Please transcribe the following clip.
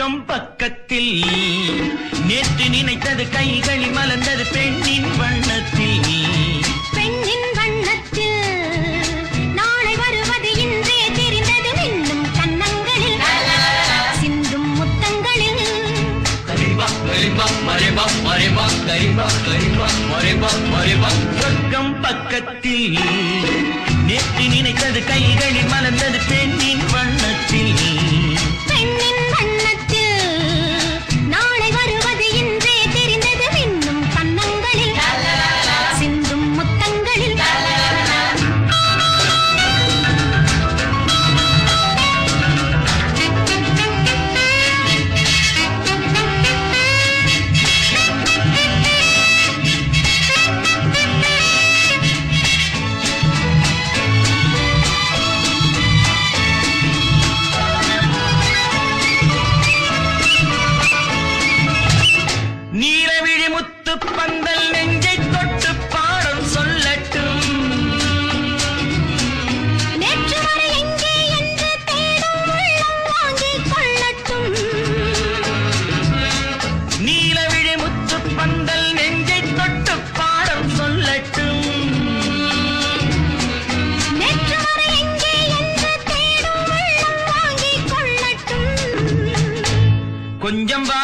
சொர்க்கம் பக்கத்தில் நேற்று நினைத்தது கைகளில் மலர்ந்தது பெண்ணின் வண்ணத்தில் பெண்ணின் வண்ணத்தில் நாளை வருவது இன்றே தெரிந்தது மின்னும் கன்னங்களில் சிந்தும் முத்தங்களில் சொர்க்கம் பக்கத்தில் நேற்று நினைத்தது கைகளில் மலர்ந்தது பெண்ணின் வண்ணத்தில் பெண்ணின் வண்ணத்தில் நாளை வருவது இன்றே தெரிந்தது மின்னும் கன்னங்களில் சிந்தும் முத்தங்களில் நீலவிழி முத்து பந்தல் நெஞ்சை தொட்டு பாடம் சொல்லட்டும் நேற்று வரை எங்கே என்று தேடும் உள்ளம் வாங்கிக் கொள்ளட்டும் நீலவிழி முத்து பந்தல் நெஞ்சை தொட்டு பாடம் சொல்லட்டும் நேற்று வரை எங்கே என்று தேடும் உள்ளம் வாங்கிக் கொள்ளட்டும் கொஞ்சம் வா